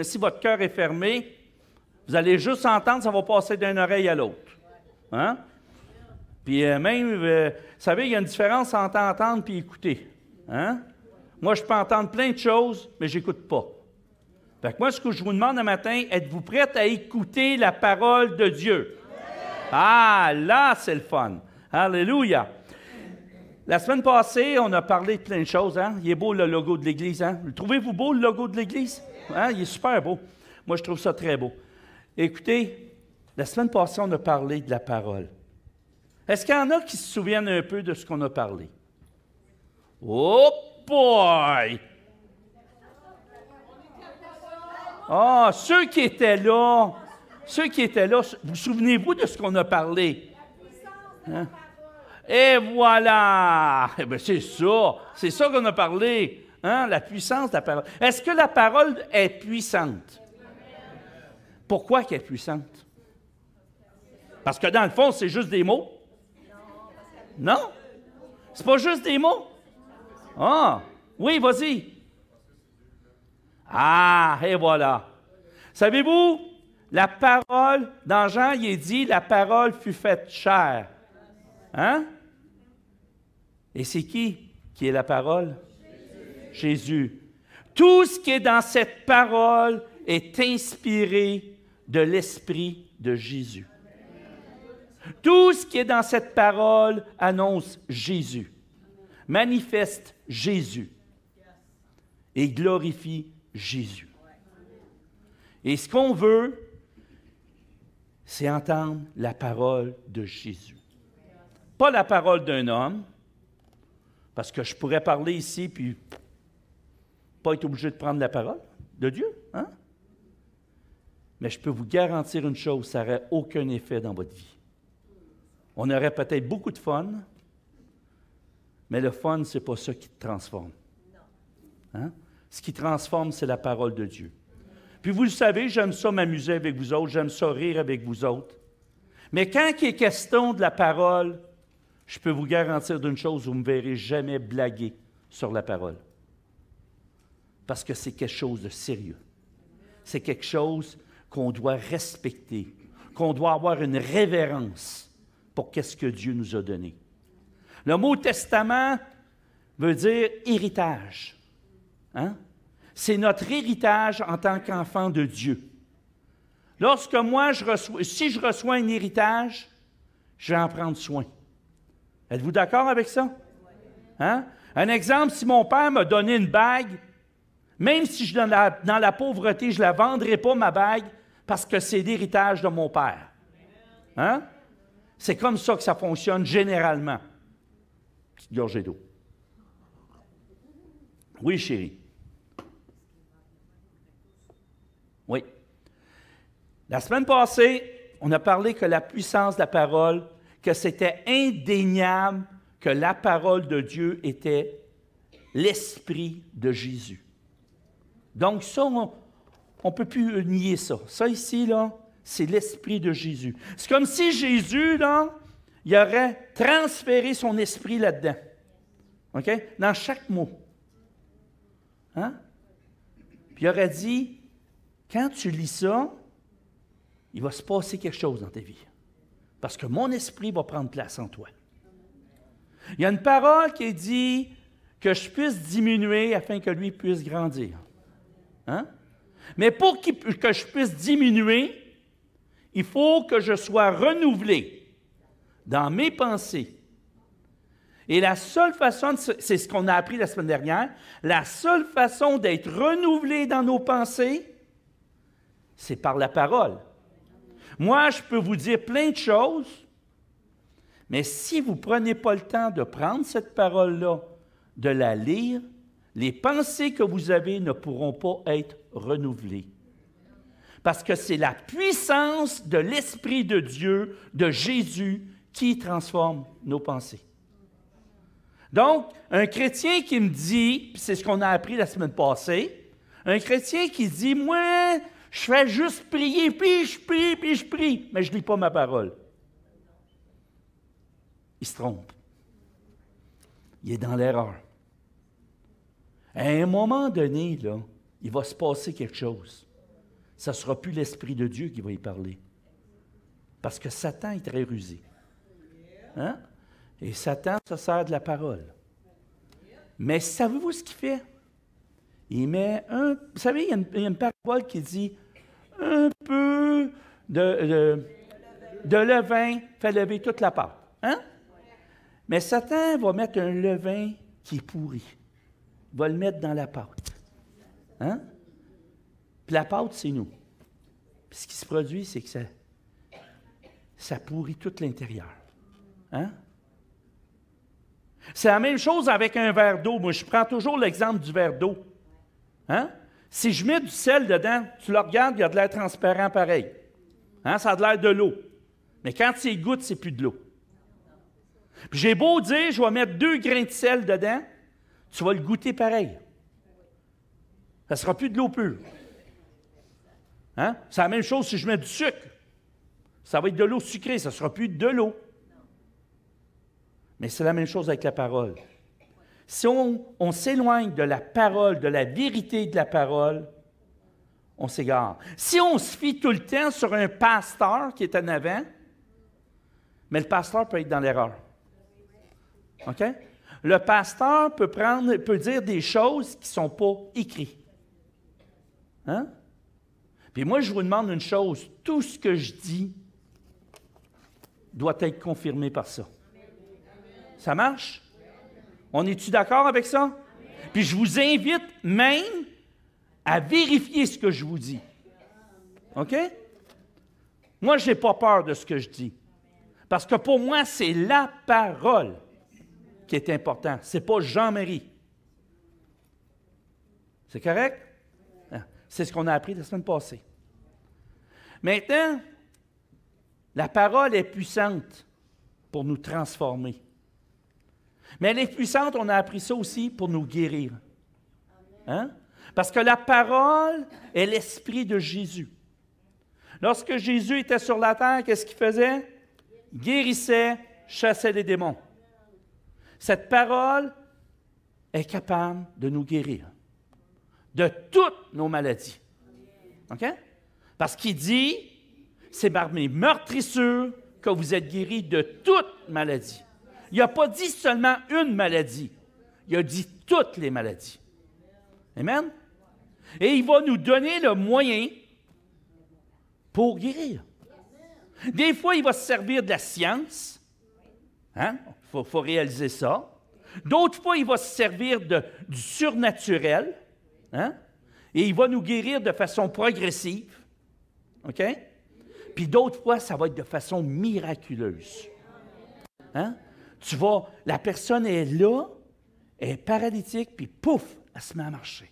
mais si votre cœur est fermé, vous allez juste entendre, ça va passer d'une oreille à l'autre. Hein? Puis vous savez, il y a une différence entre entendre et écouter. Hein? Moi, je peux entendre plein de choses, mais je n'écoute pas. Fait que moi, ce que je vous demande ce matin, êtes-vous prête à écouter la parole de Dieu? Ah, là, c'est le fun. Alléluia. La semaine passée, on a parlé de plein de choses. Hein? Il est beau le logo de l'Église. Hein? Trouvez-vous beau le logo de l'Église? Hein? Il est super beau. Moi, je trouve ça très beau. Écoutez, la semaine passée, on a parlé de la parole. Est-ce qu'il y en a qui se souviennent un peu de ce qu'on a parlé? Oh boy! Ah, ceux qui étaient là, vous souvenez-vous de ce qu'on a parlé? Hein? Et voilà! Eh bien, c'est ça qu'on a parlé. Hein? La puissance de la parole. Est-ce que la parole est puissante? Pourquoi qu'elle est puissante? Parce que dans le fond, c'est juste des mots? Non? C'est pas juste des mots? Ah! Oui, vas-y. Ah, et voilà. Savez-vous, la parole, dans Jean, il est dit, la parole fut faite chair. Hein? Et c'est qui est la parole? Jésus. Tout ce qui est dans cette parole est inspiré de l'Esprit de Jésus. Tout ce qui est dans cette parole annonce Jésus, manifeste Jésus et glorifie Jésus. Et ce qu'on veut, c'est entendre la parole de Jésus. Pas la parole d'un homme, parce que je pourrais parler ici puis pas être obligé de prendre la parole de Dieu. Hein? Mais je peux vous garantir une chose, ça n'aurait aucun effet dans votre vie. On aurait peut-être beaucoup de fun, mais le fun, ce n'est pas ça qui te transforme. Hein? Ce qui transforme, c'est la parole de Dieu. Puis vous le savez, j'aime ça m'amuser avec vous autres, j'aime ça rire avec vous autres. Mais quand il est question de la parole, je peux vous garantir d'une chose, vous ne me verrez jamais blaguer sur la parole. Parce que c'est quelque chose de sérieux. C'est quelque chose qu'on doit respecter, qu'on doit avoir une révérence pour qu'est-ce que Dieu nous a donné. Le mot testament veut dire héritage. Hein? C'est notre héritage en tant qu'enfant de Dieu. Lorsque moi, si je reçois un héritage, je vais en prendre soin. Êtes-vous d'accord avec ça? Hein? Un exemple, si mon père m'a donné une bague, même si je suis dans la pauvreté, je ne la vendrai pas, ma bague, parce que c'est l'héritage de mon père. Hein? C'est comme ça que ça fonctionne généralement. Petite gorgée d'eau. Oui, chérie. Oui. La semaine passée, on a parlé que la puissance de la parole, que c'était indéniable que la parole de Dieu était l'Esprit de Jésus. Donc ça, on ne peut plus nier ça. Ça ici, là, c'est l'Esprit de Jésus. C'est comme si Jésus, là, il aurait transféré son esprit là-dedans. OK? Dans chaque mot. Hein? Puis il aurait dit, quand tu lis ça, il va se passer quelque chose dans ta vie. Parce que mon esprit va prendre place en toi. Il y a une parole qui dit que je puisse diminuer afin que lui puisse grandir. Hein? Mais pour que je puisse diminuer, il faut que je sois renouvelé dans mes pensées. Et la seule façon, c'est ce qu'on a appris la semaine dernière, la seule façon d'être renouvelé dans nos pensées, c'est par la parole. Moi, je peux vous dire plein de choses, mais si vous ne prenez pas le temps de prendre cette parole-là, de la lire, les pensées que vous avez ne pourront pas être renouvelées. Parce que c'est la puissance de l'Esprit de Dieu, de Jésus, qui transforme nos pensées. Donc, un chrétien qui me dit, c'est ce qu'on a appris la semaine passée, un chrétien qui dit, moi, je fais juste prier, puis je prie, mais je ne lis pas ma parole. Il se trompe. Il est dans l'erreur. À un moment donné, là, il va se passer quelque chose. ce ne sera plus l'Esprit de Dieu qui va y parler. Parce que Satan est très rusé. Hein? Et Satan se sert de la parole. Mais savez-vous ce qu'il fait? Il met un... Vous savez, il y a une parabole qui dit un peu de levain fait lever toute la pâte. Hein? Mais Satan va mettre un levain qui est pourri. Il va le mettre dans la pâte. Hein? Puis la pâte, c'est nous. Puis ce qui se produit, c'est que ça pourrit tout l'intérieur. Hein? C'est la même chose avec un verre d'eau. Moi, je prends toujours l'exemple du verre d'eau. Hein? Si je mets du sel dedans, tu le regardes, il y a de l'air transparent pareil. Hein? Ça a de l'air de l'eau. Mais quand tu y goûtes, c'est plus de l'eau. Puis j'ai beau dire, je vais mettre 2 grains de sel dedans, tu vas le goûter pareil. Ça ne sera plus de l'eau pure. Hein? C'est la même chose si je mets du sucre. Ça va être de l'eau sucrée, ça ne sera plus de l'eau. Mais c'est la même chose avec la parole. Si on s'éloigne de la parole, de la vérité de la parole, on s'égare. Si on se fie tout le temps sur un pasteur qui est en avant, mais le pasteur peut être dans l'erreur. OK? Le pasteur peut dire des choses qui ne sont pas écrites. Hein? Puis moi, je vous demande une chose. Tout ce que je dis doit être confirmé par ça. Ça marche? On est-tu d'accord avec ça? Puis je vous invite même à vérifier ce que je vous dis. OK? Moi, je n'ai pas peur de ce que je dis. Parce que pour moi, c'est la parole qui est importante. Ce n'est pas Jean-Marie. C'est correct? C'est ce qu'on a appris la semaine passée. Maintenant, la parole est puissante pour nous transformer. Mais elle est puissante, on a appris ça aussi, pour nous guérir. Hein? Parce que la parole est l'esprit de Jésus. Lorsque Jésus était sur la terre, qu'est-ce qu'il faisait? Guérissait, chassait les démons. Cette parole est capable de nous guérir de toutes nos maladies. OK? Parce qu'il dit, c'est par mes meurtrissures que vous êtes guéris de toute maladie. Il n'a pas dit seulement une maladie. Il a dit toutes les maladies. Amen? Et il va nous donner le moyen pour guérir. Des fois, il va se servir de la science. Hein? Il faut réaliser ça. D'autres fois, il va se servir du surnaturel. Hein? Et il va nous guérir de façon progressive. OK? Puis d'autres fois, ça va être de façon miraculeuse. Hein? Tu vois, la personne est là, elle est paralytique, puis pouf, elle se met à marcher.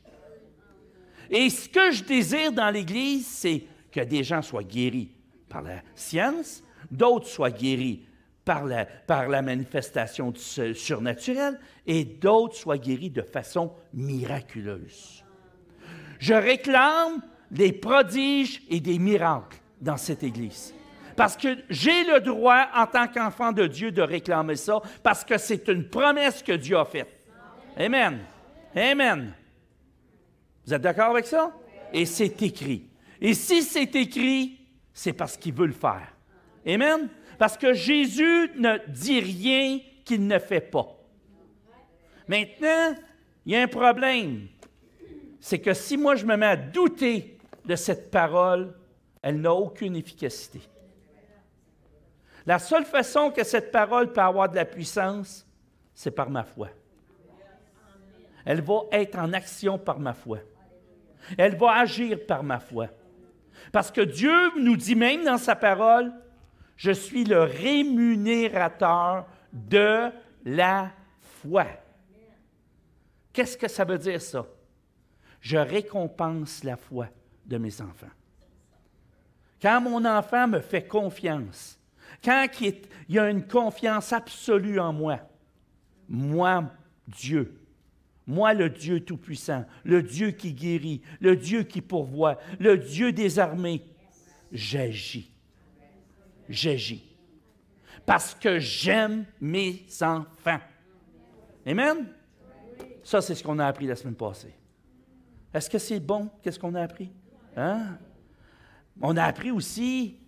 Et ce que je désire dans l'Église, c'est que des gens soient guéris par la science, d'autres soient guéris par la manifestation du surnaturel, et d'autres soient guéris de façon miraculeuse. Je réclame des prodiges et des miracles dans cette Église. Parce que j'ai le droit, en tant qu'enfant de Dieu, de réclamer ça, parce que c'est une promesse que Dieu a faite. Amen. Amen. Vous êtes d'accord avec ça? Et c'est écrit. Et si c'est écrit, c'est parce qu'il veut le faire. Amen. Parce que Jésus ne dit rien qu'il ne fait pas. Maintenant, il y a un problème. C'est que si moi je me mets à douter de cette parole, elle n'a aucune efficacité. La seule façon que cette parole peut avoir de la puissance, c'est par ma foi. Elle va être en action par ma foi. Elle va agir par ma foi. Parce que Dieu nous dit même dans sa parole, « Je suis le rémunérateur de la foi. » Qu'est-ce que ça veut dire ça? Je récompense la foi de mes enfants. Quand mon enfant me fait confiance, quand il y a une confiance absolue en moi, moi, Dieu, moi, le Dieu Tout-Puissant, le Dieu qui guérit, le Dieu qui pourvoit, le Dieu des armées, j'agis. J'agis. Parce que j'aime mes enfants. Amen? Ça, c'est ce qu'on a appris la semaine passée. Est-ce que c'est bon? Qu'est-ce qu'on a appris? Hein? On a appris aussi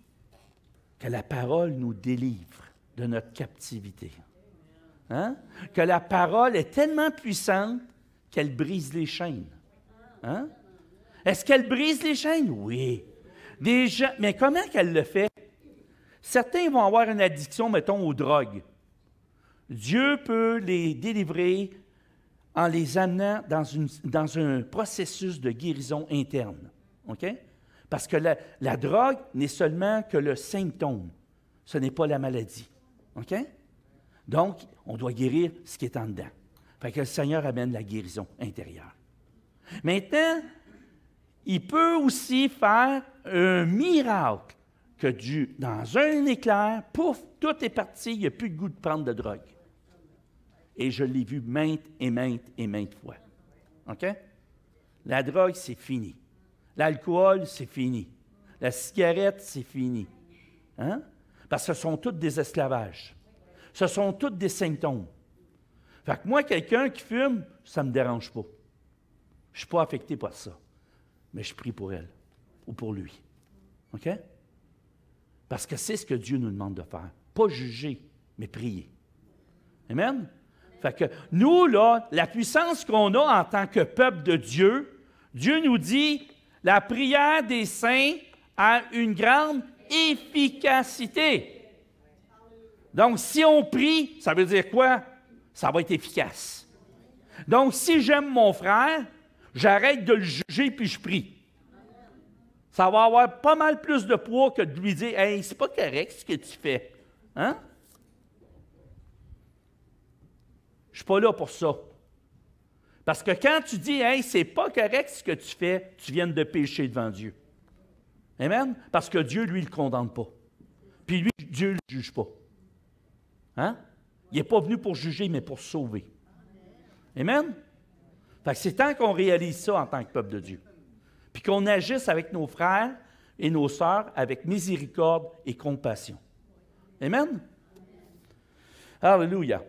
que la parole nous délivre de notre captivité. Hein? Que la parole est tellement puissante qu'elle brise les chaînes. Hein? Est-ce qu'elle brise les chaînes? Oui. Mais comment qu'elle le fait? Certains vont avoir une addiction, mettons, aux drogues. Dieu peut les délivrer en les amenant dans un processus de guérison interne. OK? Parce que la drogue n'est seulement que le symptôme. Ce n'est pas la maladie. OK? Donc, on doit guérir ce qui est en dedans. Fait que le Seigneur amène la guérison intérieure. Maintenant, il peut aussi faire un miracle que dans un éclair, pouf, tout est parti, il n'y a plus de goût de prendre de drogue. Et je l'ai vu maintes et maintes fois. OK? La drogue, c'est fini. L'alcool, c'est fini. La cigarette, c'est fini. Hein? Parce que ce sont tous des esclavages. Ce sont tous des symptômes. Fait que moi, quelqu'un qui fume, ça ne me dérange pas. Je ne suis pas affecté par ça. Mais je prie pour elle ou pour lui. OK? Parce que c'est ce que Dieu nous demande de faire. Pas juger, mais prier. Amen? Fait que nous, là, la puissance qu'on a en tant que peuple de Dieu, Dieu nous dit, la prière des saints a une grande efficacité. Donc, si on prie, ça veut dire quoi? Ça va être efficace. Donc, si j'aime mon frère, j'arrête de le juger puis je prie. Ça va avoir pas mal plus de poids que de lui dire « Hey, c'est pas correct ce que tu fais. » Hein? Je ne suis pas là pour ça. Parce que quand tu dis « Hey, c'est pas correct ce que tu fais », tu viens de pécher devant Dieu. Amen? Parce que Dieu, lui, ne le condamne pas. Puis lui, Dieu ne le juge pas. Hein? Il n'est pas venu pour juger, mais pour sauver. Amen? Fait que c'est temps qu'on réalise ça en tant que peuple de Dieu. Puis qu'on agisse avec nos frères et nos sœurs avec miséricorde et compassion. Amen? Alléluia.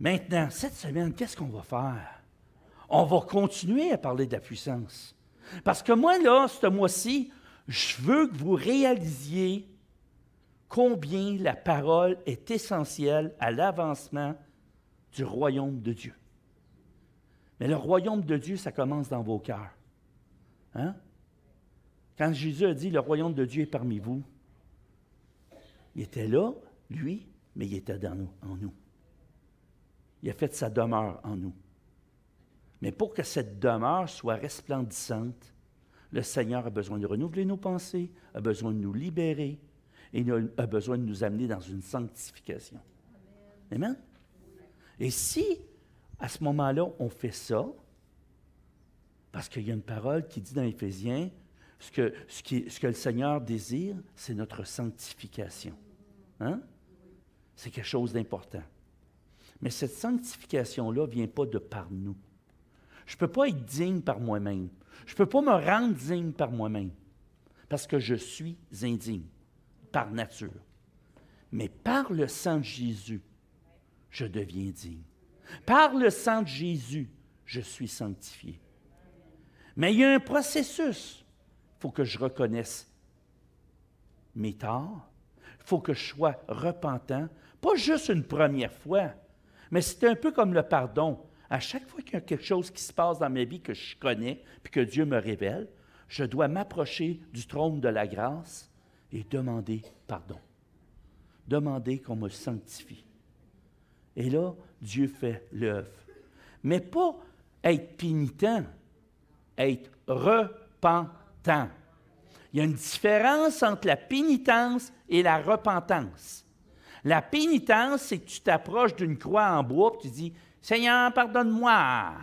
Maintenant, cette semaine, qu'est-ce qu'on va faire? On va continuer à parler de la puissance. Parce que moi, là, ce mois-ci, je veux que vous réalisiez combien la parole est essentielle à l'avancement du royaume de Dieu. Mais le royaume de Dieu, ça commence dans vos cœurs. Hein? Quand Jésus a dit « Le royaume de Dieu est parmi vous », il était là, lui, mais il était en nous. Il a fait sa demeure en nous. Mais pour que cette demeure soit resplendissante, le Seigneur a besoin de renouveler nos pensées, a besoin de nous libérer et a besoin de nous amener dans une sanctification. Amen? Et si, à ce moment-là, on fait ça, parce qu'il y a une parole qui dit dans Éphésiens, ce que le Seigneur désire, c'est notre sanctification. Hein? C'est quelque chose d'important. Mais cette sanctification-là ne vient pas de par nous. Je ne peux pas être digne par moi-même. Je ne peux pas me rendre digne par moi-même. Parce que je suis indigne, par nature. Mais par le sang de Jésus, je deviens digne. Par le sang de Jésus, je suis sanctifié. Mais il y a un processus. Il faut que je reconnaisse mes torts. Il faut que je sois repentant. Pas juste une première fois, mais c'est un peu comme le pardon. À chaque fois qu'il y a quelque chose qui se passe dans ma vie que je connais puis que Dieu me révèle, je dois m'approcher du trône de la grâce et demander pardon. Demander qu'on me sanctifie. Et là, Dieu fait l'œuvre. Mais pas être pénitent, être repentant. Il y a une différence entre la pénitence et la repentance. La pénitence, c'est que tu t'approches d'une croix en bois et tu dis « Seigneur, pardonne-moi ».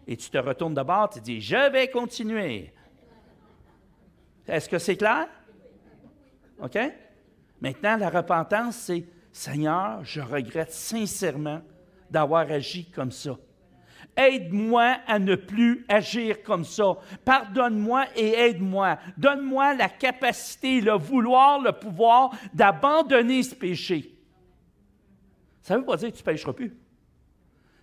Et tu te retournes de bord, tu dis « Je vais continuer ». Est-ce que c'est clair? OK? Maintenant, la repentance, c'est « Seigneur, je regrette sincèrement d'avoir agi comme ça. Aide-moi à ne plus agir comme ça. Pardonne-moi et aide-moi. Donne-moi la capacité, le vouloir, le pouvoir d'abandonner ce péché. » Ça ne veut pas dire que tu ne pécheras plus.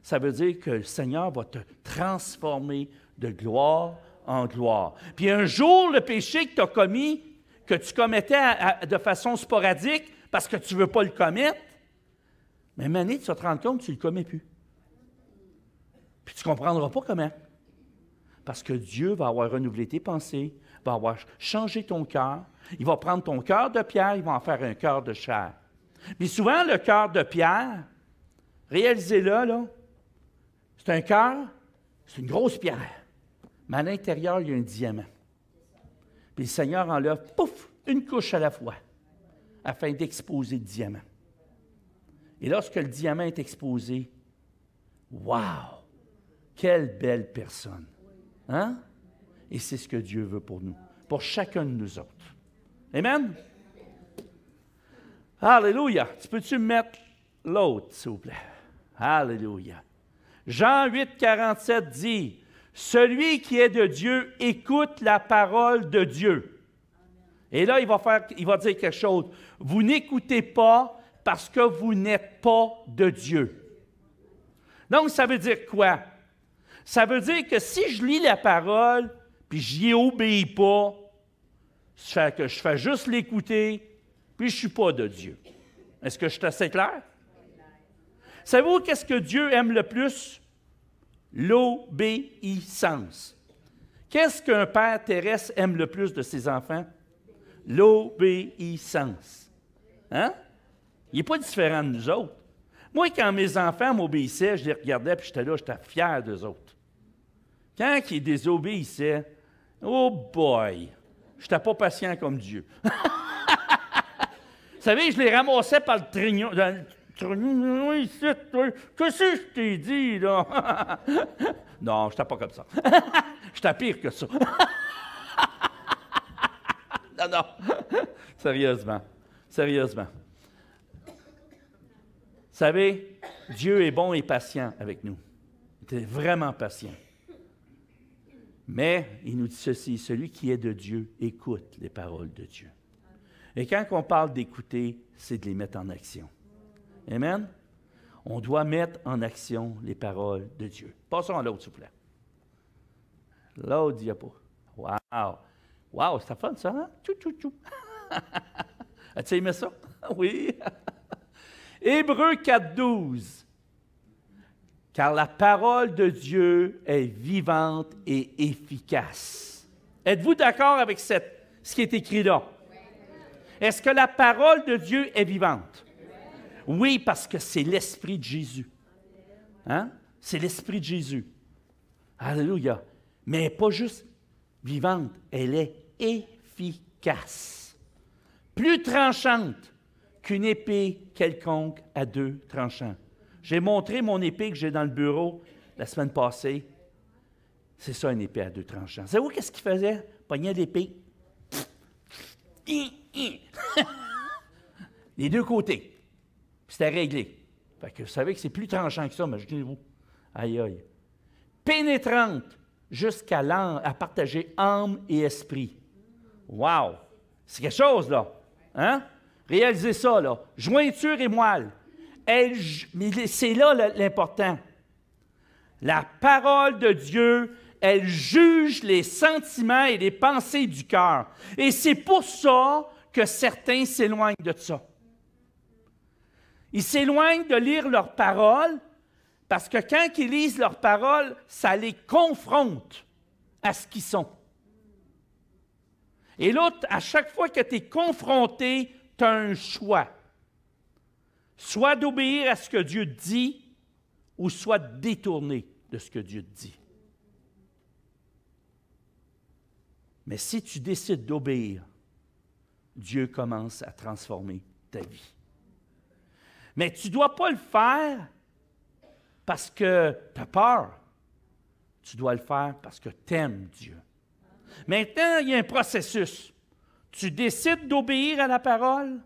Ça veut dire que le Seigneur va te transformer de gloire en gloire. Puis un jour, le péché que tu as commis, que tu commettais de façon sporadique parce que tu ne veux pas le commettre, mais une année, tu vas te rendre compte que tu ne le commets plus. Puis tu ne comprendras pas comment. Parce que Dieu va avoir renouvelé tes pensées, va avoir changé ton cœur. Il va prendre ton cœur de pierre, il va en faire un cœur de chair. Puis souvent, le cœur de pierre, réalisez-le, là, c'est un cœur, c'est une grosse pierre. Mais à l'intérieur, il y a un diamant. Puis le Seigneur enlève, pouf, une couche à la fois, afin d'exposer le diamant. Et lorsque le diamant est exposé, wow! Quelle belle personne! Hein? Et c'est ce que Dieu veut pour nous, pour chacun de nous autres. Amen? Alléluia! Tu peux-tu mettre l'autre, s'il vous plaît? Alléluia! Jean 8, 47 dit, « Celui qui est de Dieu écoute la parole de Dieu. » Et là, il va dire quelque chose. « Vous n'écoutez pas parce que vous n'êtes pas de Dieu. » Donc, ça veut dire quoi? Ça veut dire que si je lis la parole, puis j'y obéis pas, ça fait que je fais juste l'écouter, puis je ne suis pas de Dieu. Est-ce que je suis assez clair? Savez-vous qu'est-ce que Dieu aime le plus? L'obéissance. Qu'est-ce qu'un père terrestre aime le plus de ses enfants? L'obéissance. Hein? Il n'est pas différent de nous autres. Moi, quand mes enfants m'obéissaient, je les regardais, puis j'étais fier d'eux autres. Quand ils désobéissaient, oh boy, je n'étais pas patient comme Dieu. Vous savez, je les ramassais par le trignon. Oui, c'est toi. Qu'est-ce que je t'ai dit, là? Non, je n'étais pas comme ça. J'étais pire que ça. Non. Sérieusement. Sérieusement. Vous savez, Dieu est bon et patient avec nous. Il est vraiment patient. Mais il nous dit ceci, celui qui est de Dieu écoute les paroles de Dieu. Et quand on parle d'écouter, c'est de les mettre en action. Amen? On doit mettre en action les paroles de Dieu. Passons à l'autre, s'il vous plaît. L'autre diapo. Wow! Wow, c'est fun, ça, hein? Tchou, tchou, tchou. As-tu aimé ça? Oui. Hébreux 4.12. Car la parole de Dieu est vivante et efficace. Êtes-vous d'accord avec ce qui est écrit là? Est-ce que la parole de Dieu est vivante? Oui, parce que c'est l'Esprit de Jésus. Hein? C'est l'Esprit de Jésus. Alléluia. Mais pas juste vivante, elle est efficace. Plus tranchante qu'une épée quelconque à deux tranchants. J'ai montré mon épée que j'ai dans le bureau la semaine passée. C'est ça, une épée à deux tranchants. Savez-vous qu'est-ce qu'il faisait? Pognait l'épée. Les deux côtés. C'était réglé. Fait que vous savez que c'est plus tranchant que ça, imaginez-vous. Aïe, aïe. Pénétrante jusqu'à à partager âme et esprit. Wow! C'est quelque chose, là. Hein? Réalisez ça, là. Jointure et moelle. Mais c'est là l'important. La parole de Dieu, elle juge les sentiments et les pensées du cœur. Et c'est pour ça que certains s'éloignent de ça. Ils s'éloignent de lire leurs paroles parce que quand ils lisent leurs paroles, ça les confronte à ce qu'ils sont. Et là, à chaque fois que tu es confronté, tu as un choix. Soit d'obéir à ce que Dieu dit, ou soit de détourner de ce que Dieu dit. Mais si tu décides d'obéir, Dieu commence à transformer ta vie. Mais tu ne dois pas le faire parce que tu as peur. Tu dois le faire parce que tu aimes Dieu. Maintenant, il y a un processus. Tu décides d'obéir à la parole,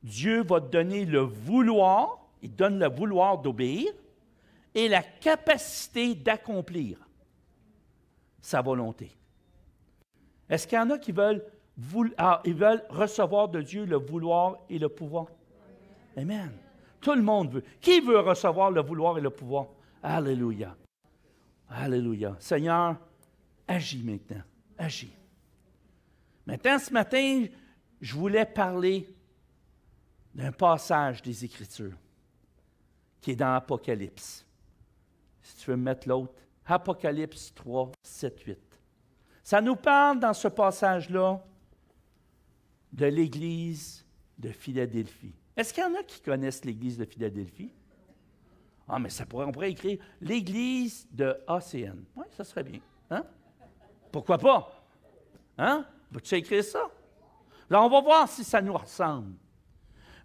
Dieu va te donner le vouloir, il donne le vouloir d'obéir et la capacité d'accomplir sa volonté. Est-ce qu'il y en a qui veulent recevoir de Dieu le vouloir et le pouvoir? Amen. Tout le monde veut. Qui veut recevoir le vouloir et le pouvoir? Alléluia. Alléluia. Seigneur, agis maintenant. Agis. Maintenant, ce matin, je voulais parler d'un passage des Écritures qui est dans Apocalypse. Si tu veux me mettre l'autre, Apocalypse 3, 7, 8. Ça nous parle dans ce passage-là de l'Église de Philadelphie. Est-ce qu'il y en a qui connaissent l'Église de Philadelphie? Ah, mais on pourrait écrire l'Église de ACN. Oui, ça serait bien. Hein? Pourquoi pas? Hein? Vas-tu écrire ça? Là, on va voir si ça nous ressemble.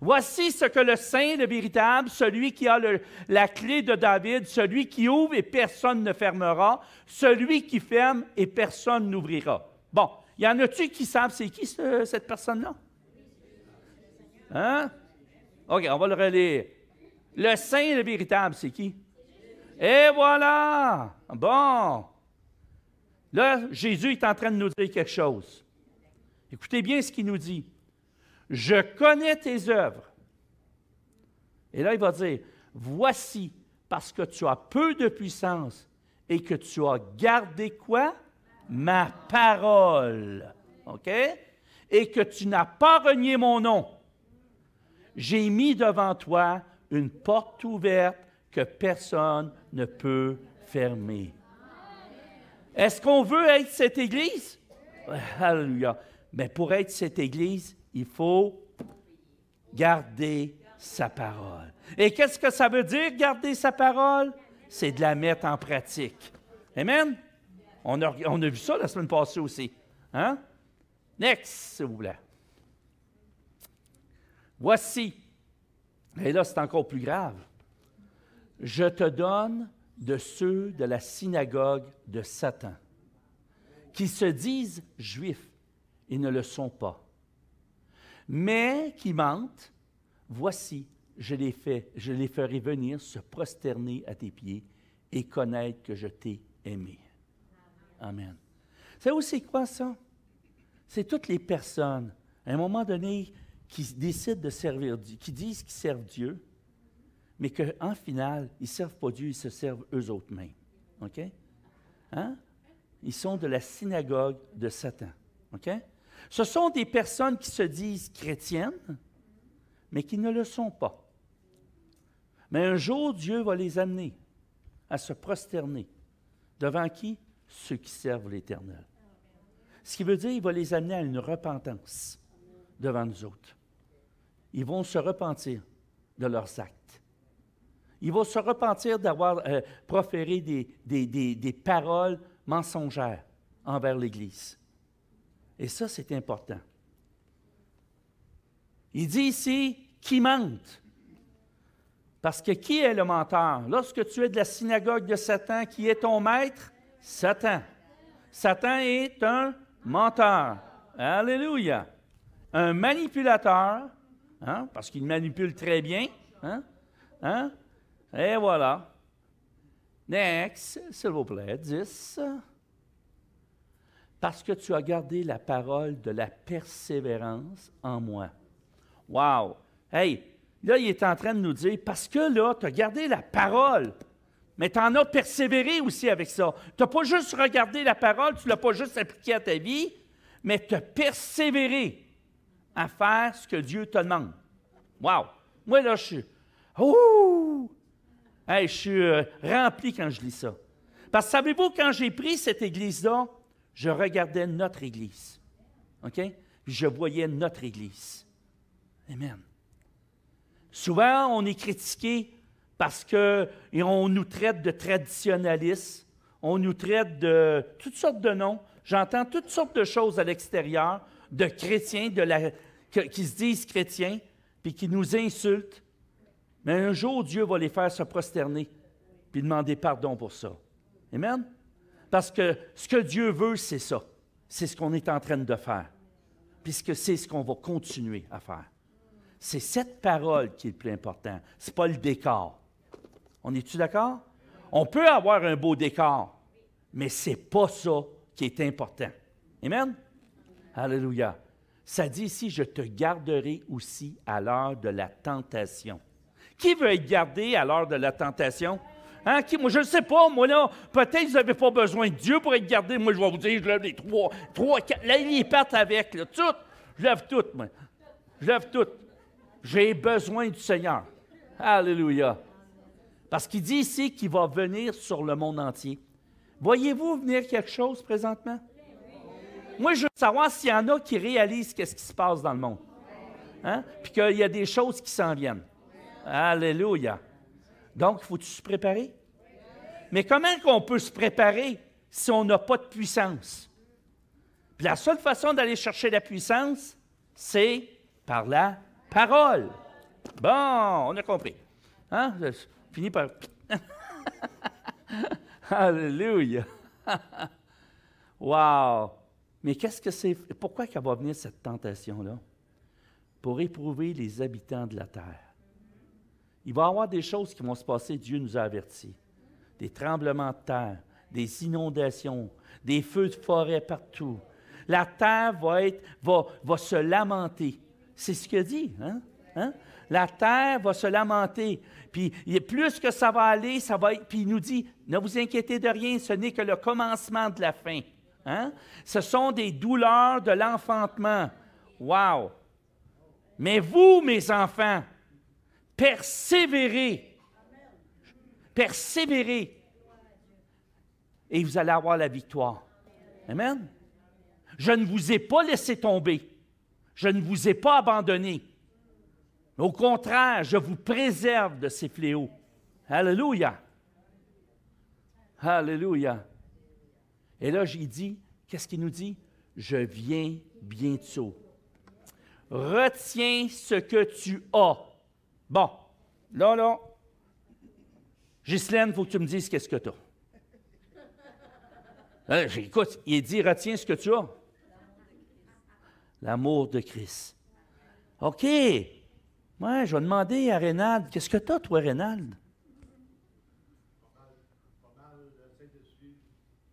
Voici ce que le Saint, le véritable, celui qui a la clé de David, celui qui ouvre et personne ne fermera, celui qui ferme et personne n'ouvrira. Bon, y en a-tu qui savent c'est qui cette personne-là? Hein? OK, on va le relire. Le Saint, le véritable, c'est qui? Et voilà! Bon! Là, Jésus est en train de nous dire quelque chose. Écoutez bien ce qu'il nous dit. Je connais tes œuvres. Et là, il va dire, voici, parce que tu as peu de puissance et que tu as gardé quoi? Ma parole. OK? Et que tu n'as pas renié mon nom. J'ai mis devant toi une porte ouverte que personne ne peut fermer. Est-ce qu'on veut être cette Église? Alléluia. Mais pour être cette Église, il faut garder sa parole. Et qu'est-ce que ça veut dire, garder sa parole? C'est de la mettre en pratique. Amen? On a vu ça la semaine passée aussi. Hein? Next, s'il vous plaît. Voici, et là c'est encore plus grave, je te donne de ceux de la synagogue de Satan, qui se disent juifs et ne le sont pas, mais qui mentent. Voici, je les ferai venir se prosterner à tes pieds et connaître que je t'ai aimé. Amen. Savez-vous c'est quoi ça? C'est toutes les personnes, à un moment donné, qui décident de servir Dieu, qui disent qu'ils servent Dieu, mais qu'en final, ils ne servent pas Dieu, ils se servent eux-mêmes. OK? Hein? Ils sont de la synagogue de Satan. OK? Ce sont des personnes qui se disent chrétiennes, mais qui ne le sont pas. Mais un jour, Dieu va les amener à se prosterner. Devant qui? Ceux qui servent l'Éternel. Ce qui veut dire qu'il va les amener à une repentance devant nous autres. Ils vont se repentir de leurs actes. Ils vont se repentir d'avoir proféré des paroles mensongères envers l'Église. Et ça, c'est important. Il dit ici, qui mente. Parce que qui est le menteur? Lorsque tu es de la synagogue de Satan, qui est ton maître? Satan. Satan est un menteur. Alléluia. Un manipulateur, hein, parce qu'il manipule très bien. Hein? Hein? Et voilà. Next, s'il vous plaît, 10. Parce que tu as gardé la parole de la persévérance en moi. Wow! Hey, là, il est en train de nous dire, parce que là, tu as gardé la parole, mais tu en as persévéré aussi avec ça. Tu n'as pas juste regardé la parole, tu ne l'as pas juste appliqué à ta vie, mais tu as persévéré à faire ce que Dieu te demande. Wow! Moi, là, je suis... Ouh! Hey, je suis rempli quand je lis ça. Parce que savez-vous, quand j'ai pris cette église-là, je regardais notre église. OK? Puis je voyais notre église. Amen. Souvent, on est critiqué parce qu'on nous traite de traditionnalistes, on nous traite de toutes sortes de noms. J'entends toutes sortes de choses à l'extérieur, de chrétiens qui se disent chrétiens, puis qui nous insultent. Mais un jour, Dieu va les faire se prosterner, puis demander pardon pour ça. Amen? Parce que ce que Dieu veut, c'est ça. C'est ce qu'on est en train de faire. Puisque c'est ce qu'on va continuer à faire. C'est cette parole qui est le plus important. Ce n'est pas le décor. On est-tu d'accord? On peut avoir un beau décor, mais ce n'est pas ça qui est important. Amen? Alléluia. Ça dit ici, je te garderai aussi à l'heure de la tentation. Qui veut être gardé à l'heure de la tentation? Hein? Moi, je ne sais pas, moi, là, peut-être que vous n'avez pas besoin de Dieu pour être gardé. Moi, je vais vous dire, je lève les trois, quatre. Là, ils partent avec, là, tout. Je lève tout, moi. Je lève tout. J'ai besoin du Seigneur. Alléluia. Parce qu'il dit ici qu'il va venir sur le monde entier. Voyez-vous venir quelque chose présentement? Moi, je veux savoir s'il y en a qui réalisent qu'est-ce qui se passe dans le monde. Hein? Puis qu'il y a des choses qui s'en viennent. Alléluia. Donc, il faut-tu se préparer? Mais comment on peut se préparer si on n'a pas de puissance? Puis la seule façon d'aller chercher la puissance, c'est par la parole. Bon, on a compris. Hein? Je finis par... Alléluia. Wow. Mais qu'est-ce que c'est? Pourquoi qu'elle va venir cette tentation-là? Pour éprouver les habitants de la terre. Il va y avoir des choses qui vont se passer, Dieu nous a avertis. Des tremblements de terre, des inondations, des feux de forêt partout. La terre va se lamenter. C'est ce qu'il dit, hein? Hein? La terre va se lamenter. Puis plus que ça va aller, ça va être... Puis il nous dit, ne vous inquiétez de rien, ce n'est que le commencement de la fin. Hein? Ce sont des douleurs de l'enfantement. Wow! Mais vous, mes enfants, persévérez. Persévérez. Et vous allez avoir la victoire. Amen? Je ne vous ai pas laissé tomber. Je ne vous ai pas abandonné. Mais au contraire, je vous préserve de ces fléaux. Alléluia. Alléluia. Et là, j'ai dit, qu'est-ce qu'il nous dit? Je viens bientôt. Retiens ce que tu as. Bon, là, Ghislaine, il faut que tu me dises qu'est-ce que tu as. Écoute, il dit, retiens ce que tu as. L'amour de Christ. OK. Ouais, je vais demander à Rénald, qu'est-ce que tu as, toi, Rénald? Pas mal, j'essaie de suivre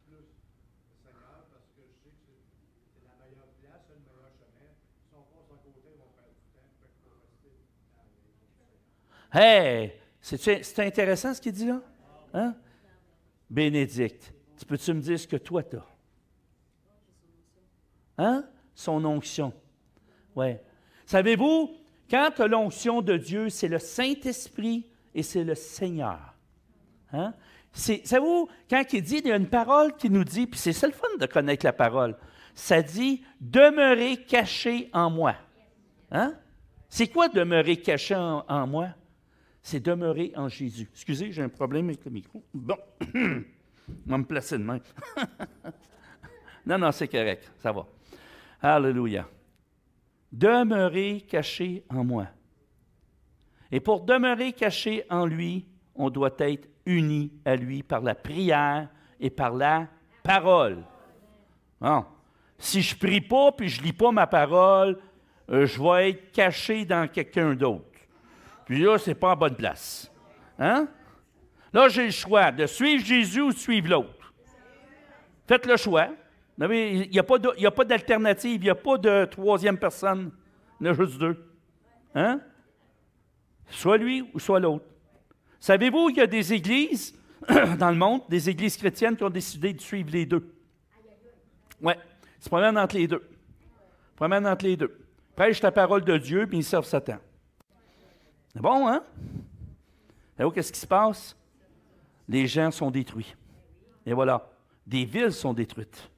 plus le Seigneur parce que je sais que c'est la meilleure place, le meilleur chemin. Si on passe à côté, on va perdre du temps. Fait qu'il faut rester dans les Hey! C'est intéressant ce qu'il dit là? Hein? Bénédicte, peux-tu me dire ce que toi tu as? Hein? Son onction. Oui. Savez-vous, quand tu as l'onction de Dieu, c'est le Saint-Esprit et c'est le Seigneur. Hein? Savez-vous, quand il dit, il y a une parole qui nous dit, puis c'est ça le fun de connaître la parole, ça dit « demeurer caché en moi ». Hein? C'est quoi demeurer caché en moi? C'est demeurer en Jésus. Excusez, j'ai un problème avec le micro. Bon, je vais me placer de même. Non, c'est correct, ça va. Alléluia. Demeurer caché en moi. Et pour demeurer caché en lui, on doit être unis à lui par la prière et par la parole. Bon. Si je ne prie pas puis je ne lis pas ma parole, je vais être caché dans quelqu'un d'autre. Puis là, ce n'est pas en bonne place. Hein? Là, j'ai le choix de suivre Jésus ou de suivre l'autre. Faites le choix. Il n'y a pas d'alternative, il n'y a pas de troisième personne. Il y en a juste deux. Hein? Soit lui ou soit l'autre. Savez-vous qu'il y a des églises dans le monde, des églises chrétiennes qui ont décidé de suivre les deux? Oui, ils se promènent entre les deux. Ils se promènent entre les deux. Prêche la parole de Dieu, puis ils servent Satan. C'est bon, hein? Savez-vous qu'est-ce qui se passe? Les gens sont détruits. Et voilà, des villes sont détruites.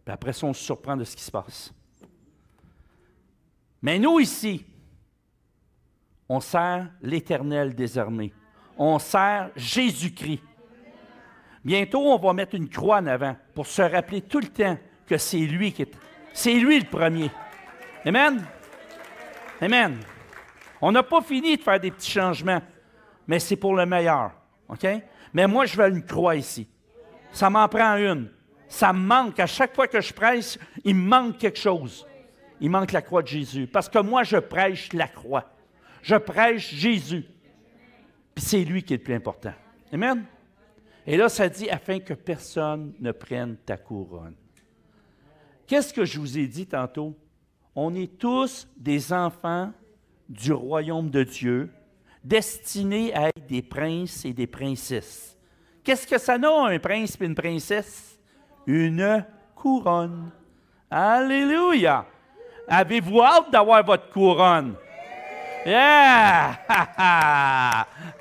Puis après ça, on se surprend de ce qui se passe. Mais nous, ici, on sert l'Éternel des armées. On sert Jésus-Christ. Bientôt, on va mettre une croix en avant pour se rappeler tout le temps que c'est lui c'est lui le premier. Amen? Amen. On n'a pas fini de faire des petits changements, mais c'est pour le meilleur. OK? Mais moi, je veux une croix ici. Ça m'en prend une. Ça me manque. À chaque fois que je prêche, il me manque quelque chose. Il manque la croix de Jésus. Parce que moi, je prêche la croix. Je prêche Jésus. Puis c'est lui qui est le plus important. Amen? Et là, ça dit, afin que personne ne prenne ta couronne. Qu'est-ce que je vous ai dit tantôt? On est tous des enfants du royaume de Dieu, destinés à être des princes et des princesses. Qu'est-ce que ça n'a, un prince et une princesse? Une couronne. Alléluia! Avez-vous hâte d'avoir votre couronne? Yeah!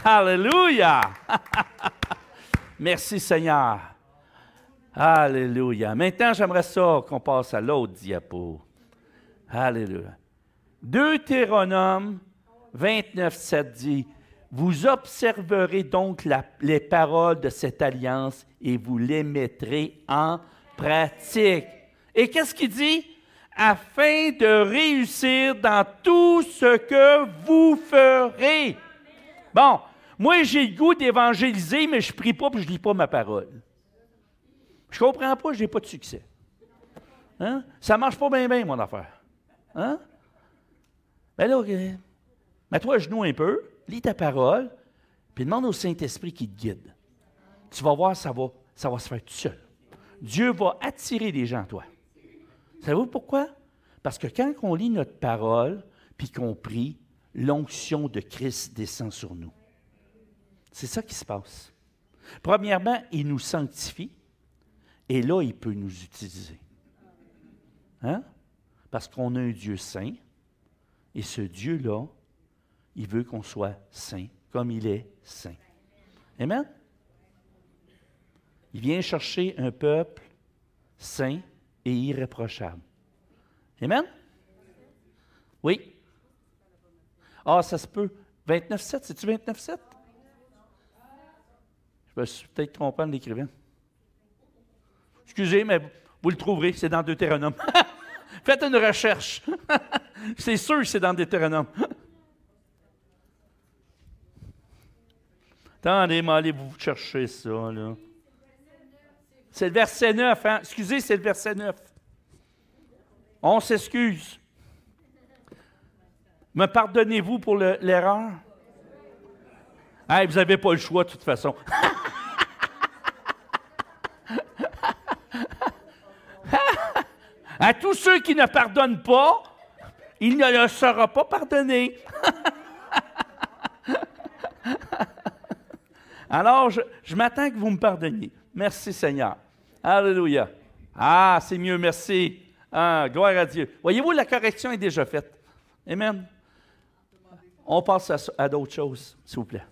Alléluia! Merci Seigneur. Alléluia. Maintenant, j'aimerais ça qu'on passe à l'autre diapo. Alléluia. Deutéronome 29, 7 dit, « Vous observerez donc les paroles de cette alliance et vous les mettrez en pratique. » Et qu'est-ce qu'il dit? « Afin de réussir dans tout ce que vous ferez. » Bon, moi, j'ai le goût d'évangéliser, mais je ne prie pas et je ne lis pas ma parole. Je ne comprends pas, je n'ai pas de succès. Hein? Ça ne marche pas bien, bien, mon affaire. Hein? Ben là, mets-toi à genoux un peu, lis ta parole, puis demande au Saint-Esprit qui te guide. Tu vas voir, ça va se faire tout seul. Dieu va attirer les gens à toi. Savez-vous pourquoi? Parce que quand on lit notre parole, puis qu'on prie, l'onction de Christ descend sur nous. C'est ça qui se passe. Premièrement, il nous sanctifie, et là, il peut nous utiliser. Hein? Parce qu'on a un Dieu saint, et ce Dieu-là, il veut qu'on soit saint, comme il est saint. Amen? Il vient chercher un peuple saint et irréprochable. Amen? Oui? Ah, ça se peut. 29,7, c'est-tu 29,7? Je me suis peut-être trompé en l'écrivant. Excusez, mais vous le trouverez, c'est dans Deutéronome. Faites une recherche. C'est sûr que c'est dans Deutéronome. Attendez, allez-vous chercher ça, là. C'est le verset 9, hein? Excusez, c'est le verset 9. On s'excuse. Me pardonnez-vous pour l'erreur? Hey, vous n'avez pas le choix, de toute façon. À tous ceux qui ne pardonnent pas, il ne leur sera pas pardonné. Alors, je m'attends que vous me pardonniez. Merci Seigneur. Alléluia. Ah, c'est mieux, merci. Ah, gloire à Dieu. Voyez-vous, la correction est déjà faite. Amen. On passe à d'autres choses, s'il vous plaît.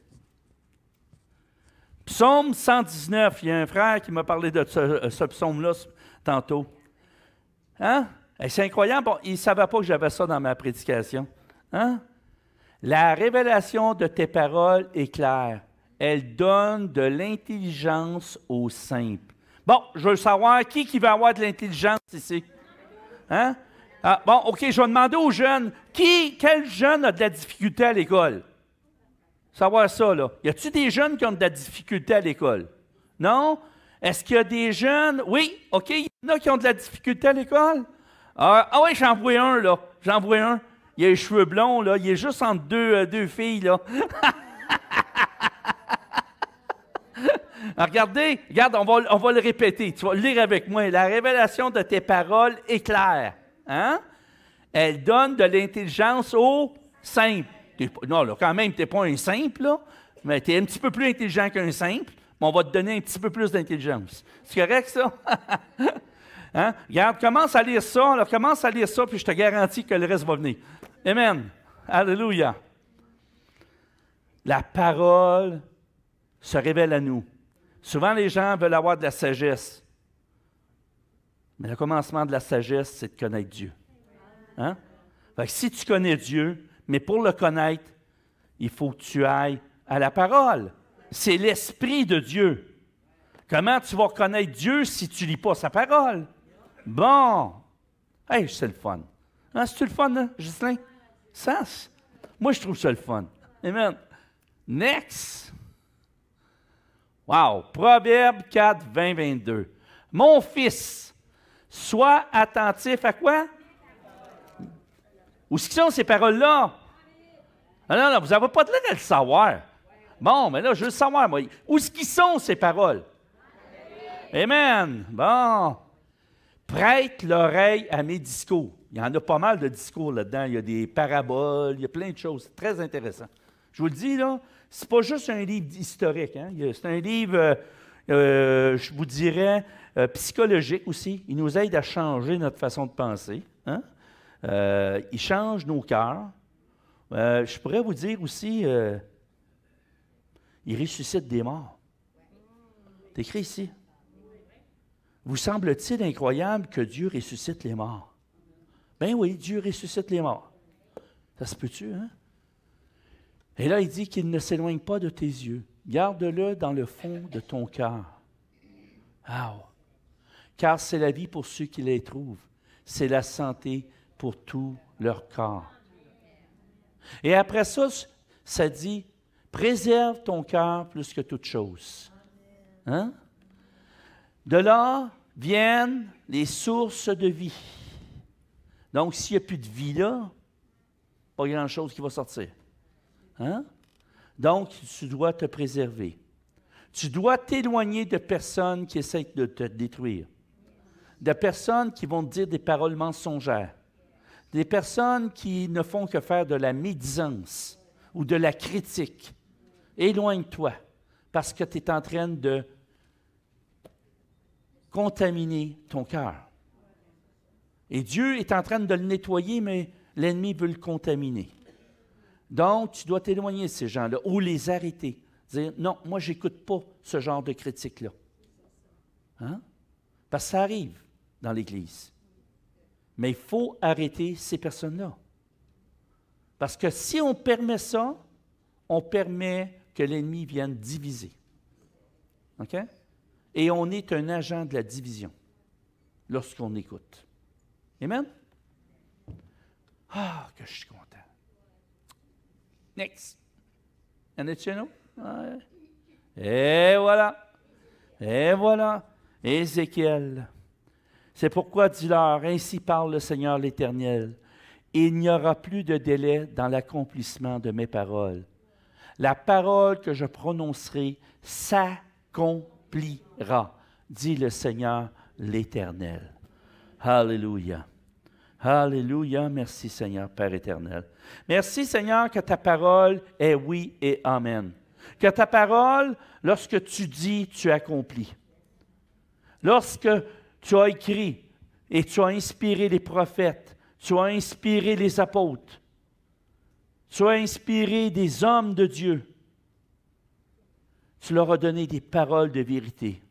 Psaume 119. Il y a un frère qui m'a parlé de ce psaume-là tantôt. Hein? C'est incroyable. Bon, il ne savait pas que j'avais ça dans ma prédication. Hein? La révélation de tes paroles est claire. Elle donne de l'intelligence aux simples. Bon, je veux savoir qui va avoir de l'intelligence ici. Hein? Ah, bon, OK, je vais demander aux jeunes. Quel jeune a de la difficulté à l'école? Savoir ça, là. Y a-t-il des jeunes qui ont de la difficulté à l'école? Non? Est-ce qu'il y a des jeunes? Oui, OK, il y en a qui ont de la difficulté à l'école? Ah oui, j'en vois un, là. J'en vois un. Il a les cheveux blonds, là. Il est juste entre deux filles, là. Alors, regarde, on va le répéter. Tu vas le lire avec moi. La révélation de tes paroles est claire. Hein? Elle donne de l'intelligence aux simples. Non, là, quand même, tu n'es pas un simple, là, mais tu es un petit peu plus intelligent qu'un simple, mais on va te donner un petit peu plus d'intelligence. C'est correct, ça? Hein? Regarde, commence à lire ça, puis je te garantis que le reste va venir. Amen. Alléluia. La parole se révèle à nous. Souvent, les gens veulent avoir de la sagesse. Mais le commencement de la sagesse, c'est de connaître Dieu. Hein? Fait que si tu connais Dieu, mais pour le connaître, il faut que tu ailles à la parole. C'est l'Esprit de Dieu. Comment tu vas connaître Dieu si tu ne lis pas sa parole? Bon. Hey, c'est le fun. Hein, c'est-tu le fun, hein, Ghislain? Ça, moi, je trouve ça le fun. Amen. Next. Wow. Proverbe 4, 20, 22. Mon fils, sois attentif à quoi? Où sont ces paroles-là? Ah non, vous n'avez pas de l'air à le savoir. Bon, mais là, je veux le savoir, moi. Où sont ces paroles? Amen. Bon. Prête l'oreille à mes discours. Il y en a pas mal de discours là-dedans. Il y a des paraboles, il y a plein de choses. Très intéressant. Je vous le dis, là, c'est pas juste un livre historique. Hein? C'est un livre, je vous dirais, psychologique aussi. Il nous aide à changer notre façon de penser. Hein? Il change nos cœurs. Je pourrais vous dire aussi, il ressuscite des morts. C'est écrit ici. Vous semble-t-il incroyable que Dieu ressuscite les morts? Ben oui, Dieu ressuscite les morts. Ça se peut-tu, hein? Et là, il dit qu'il ne s'éloigne pas de tes yeux. Garde-le dans le fond de ton cœur. Wow. Car c'est la vie pour ceux qui les trouvent. C'est la santé pour tout leur corps. Et après ça, ça dit, préserve ton cœur plus que toute chose. Hein? De là viennent les sources de vie. Donc, s'il n'y a plus de vie là, pas grand-chose qui va sortir. Hein? Donc, tu dois te préserver. Tu dois t'éloigner de personnes qui essaient de te détruire, de personnes qui vont te dire des paroles mensongères, des personnes qui ne font que faire de la médisance ou de la critique. Éloigne-toi, parce que tu es en train de contaminer ton cœur. Et Dieu est en train de le nettoyer, mais l'ennemi veut le contaminer. Donc, tu dois t'éloigner de ces gens-là ou les arrêter. Dire, non, moi, je n'écoute pas ce genre de critique-là. Hein? Parce que ça arrive dans l'Église. Mais il faut arrêter ces personnes-là. Parce que si on permet ça, on permet que l'ennemi vienne diviser. OK? Et on est un agent de la division lorsqu'on écoute. Amen? Ah, que je suis content. Next. Y en a-tu un autre? Ouais. Et voilà. Et voilà. Ézéchiel. C'est pourquoi dis-leur, ainsi parle le Seigneur l'Éternel, il n'y aura plus de délai dans l'accomplissement de mes paroles. La parole que je prononcerai s'accomplira, dit le Seigneur l'Éternel. Alléluia. Alléluia. Merci Seigneur, Père éternel. Merci Seigneur que ta parole est oui et amen. Que ta parole, lorsque tu dis, tu accomplis. Lorsque tu as écrit et tu as inspiré les prophètes, tu as inspiré les apôtres, tu as inspiré des hommes de Dieu, tu leur as donné des paroles de vérité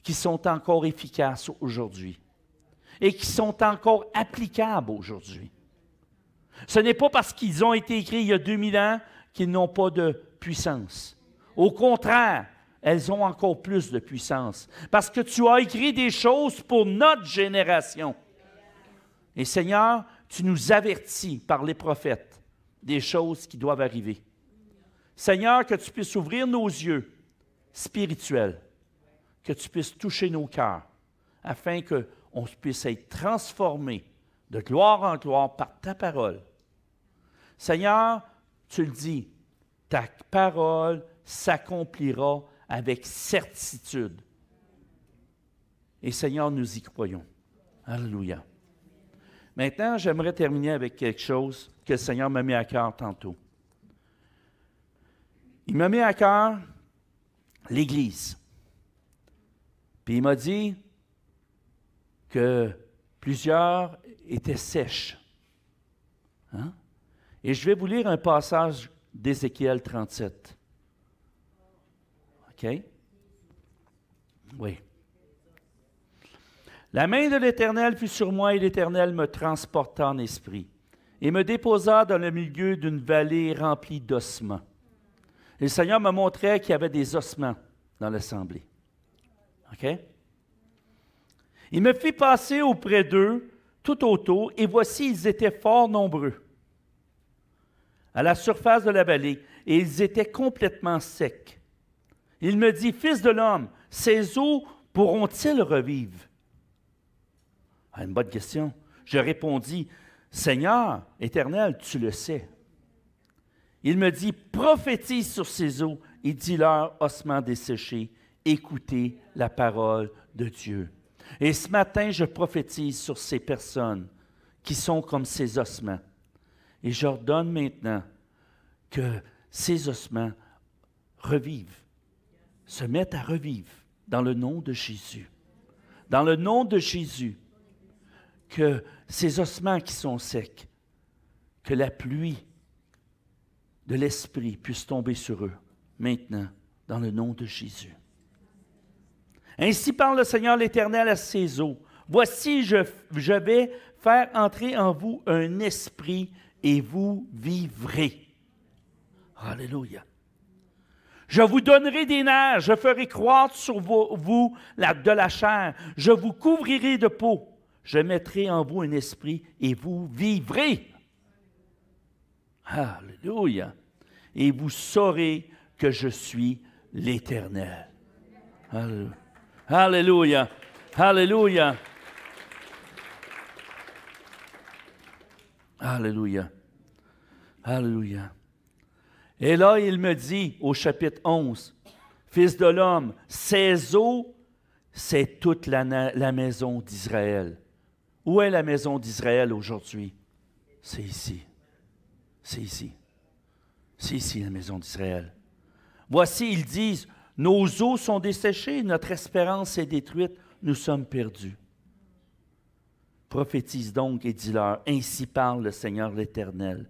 qui sont encore efficaces aujourd'hui et qui sont encore applicables aujourd'hui. Ce n'est pas parce qu'ils ont été écrits il y a 2000 ans qu'ils n'ont pas de puissance. Au contraire, elles ont encore plus de puissance parce que tu as écrit des choses pour notre génération. Et Seigneur, tu nous avertis par les prophètes des choses qui doivent arriver. Seigneur, que tu puisses ouvrir nos yeux spirituels, que tu puisses toucher nos cœurs, afin qu'on puisse être transformé de gloire en gloire par ta parole. Seigneur, tu le dis, ta parole s'accomplira avec certitude. Et Seigneur, nous y croyons. Alléluia. Maintenant, j'aimerais terminer avec quelque chose que le Seigneur m'a mis à cœur tantôt. Il m'a mis à cœur l'Église. Puis il m'a dit que plusieurs étaient sèches. Hein? Et je vais vous lire un passage d'Ézéchiel 37. OK? Oui. La main de l'Éternel fut sur moi et l'Éternel me transporta en esprit et me déposa dans le milieu d'une vallée remplie d'ossements. Et le Seigneur me montrait qu'il y avait des ossements dans l'assemblée. OK? Il me fit passer auprès d'eux tout autour, et voici, ils étaient fort nombreux à la surface de la vallée, et ils étaient complètement secs. Il me dit, « Fils de l'homme, ces eaux pourront-ils revivre? » Une bonne question. Je répondis, « Seigneur éternel, tu le sais. » Il me dit, « Prophétise sur ces eaux et dis-leur, ossements desséchés, écoutez la parole de Dieu. » Et ce matin, je prophétise sur ces personnes qui sont comme ces ossements. Et j'ordonne maintenant que ces ossements revivent, se mettent à revivre dans le nom de Jésus. Dans le nom de Jésus, que ces ossements qui sont secs, que la pluie de l'Esprit puisse tomber sur eux, maintenant, dans le nom de Jésus. Ainsi parle le Seigneur l'Éternel à ses eaux. Voici, je vais faire entrer en vous un esprit et vous vivrez. Alléluia. Je vous donnerai des nerfs, je ferai croître sur vous de la chair, je vous couvrirai de peau, je mettrai en vous un esprit et vous vivrez. Alléluia. Et vous saurez que je suis l'Éternel. Alléluia. Alléluia. Alléluia. Alléluia. Et là, il me dit au chapitre 11, « Fils de l'homme, ces eaux, c'est toute la maison d'Israël. » Où est la maison d'Israël aujourd'hui? C'est ici. C'est ici. C'est ici la maison d'Israël. Voici, ils disent, « Nos eaux sont desséchées, notre espérance est détruite, nous sommes perdus. » Prophétise donc et dis-leur, « Ainsi parle le Seigneur l'Éternel.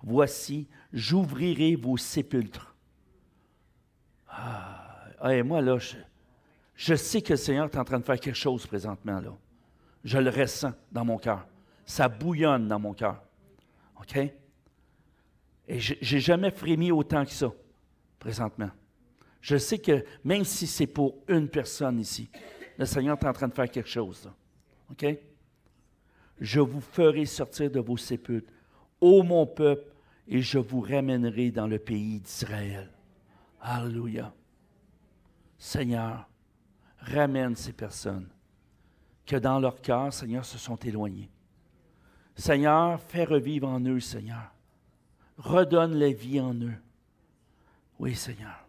Voici, j'ouvrirai vos sépulcres. » Et moi, là, je sais que le Seigneur est en train de faire quelque chose présentement, là. Je le ressens dans mon cœur. Ça bouillonne dans mon cœur. OK? Et je n'ai jamais frémi autant que ça, présentement. Je sais que même si c'est pour une personne ici, le Seigneur est en train de faire quelque chose, là. OK? Je vous ferai sortir de vos sépulcres, ô mon peuple, et je vous ramènerai dans le pays d'Israël. Alléluia. Seigneur, ramène ces personnes que dans leur cœur, Seigneur, se sont éloignées. Seigneur, fais revivre en eux, Seigneur. Redonne la vie en eux. Oui, Seigneur.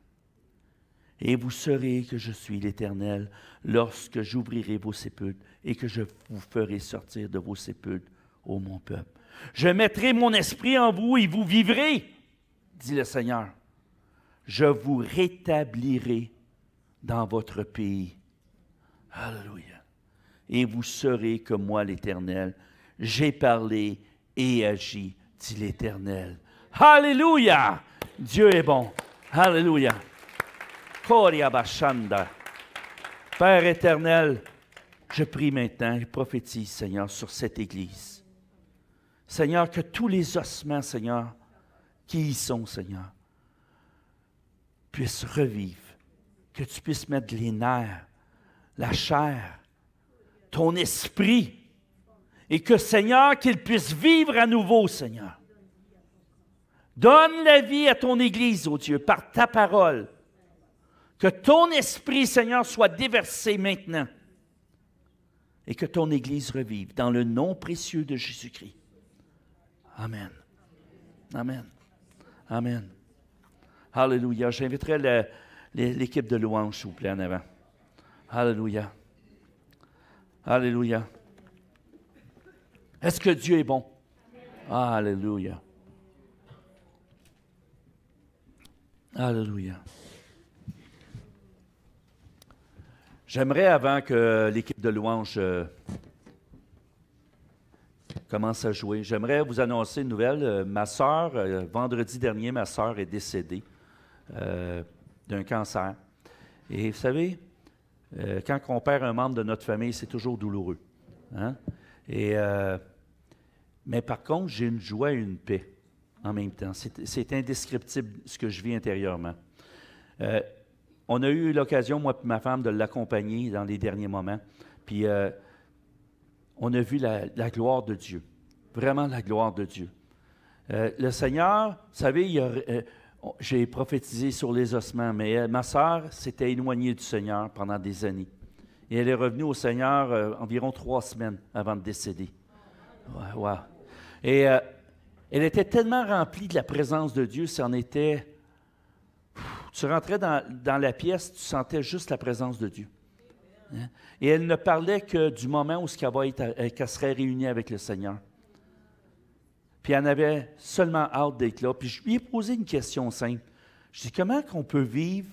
Et vous saurez que je suis l'Éternel lorsque j'ouvrirai vos sépulcres et que je vous ferai sortir de vos sépulcres, ô mon peuple. Je mettrai mon esprit en vous et vous vivrez, dit le Seigneur. Je vous rétablirai dans votre pays. Alléluia. Et vous saurez que moi, l'Éternel, j'ai parlé et agi, dit l'Éternel. Alléluia! Dieu est bon. Alléluia. Père éternel, je prie maintenant et prophétise, Seigneur, sur cette Église. Seigneur, que tous les ossements, Seigneur, qui y sont, Seigneur, puissent revivre. Que tu puisses mettre les nerfs, la chair, ton esprit, et que, Seigneur, qu'ils puissent vivre à nouveau, Seigneur. Donne la vie à ton Église, ô Dieu, par ta parole. Que ton esprit, Seigneur, soit déversé maintenant. Et que ton Église revive dans le nom précieux de Jésus-Christ. Amen. Amen. Amen. Alléluia. J'inviterai l'équipe de louange, s'il vous plaît, en avant. Alléluia. Alléluia. Est-ce que Dieu est bon? Alléluia. Alléluia. J'aimerais, avant que l'équipe de louange commence à jouer, j'aimerais vous annoncer une nouvelle. Ma sœur, vendredi dernier, ma sœur est décédée d'un cancer. Et vous savez, quand on perd un membre de notre famille, c'est toujours douloureux. Hein? Mais par contre, j'ai une joie et une paix en même temps. C'est indescriptible ce que je vis intérieurement. On a eu l'occasion, moi et ma femme, de l'accompagner dans les derniers moments. Puis, on a vu la gloire de Dieu. Vraiment la gloire de Dieu. Le Seigneur, vous savez, j'ai prophétisé sur les ossements, mais ma sœur s'était éloignée du Seigneur pendant des années. Et elle est revenue au Seigneur environ 3 semaines avant de décéder. Wow. Et elle était tellement remplie de la présence de Dieu, c'en était... Tu rentrais dans la pièce, tu sentais juste la présence de Dieu. Hein? Et elle ne parlait que du moment où qu'elle serait réunie avec le Seigneur. Puis elle avait seulement hâte d'être là. Puis je lui ai posé une question simple. Je dis, comment qu'on peut vivre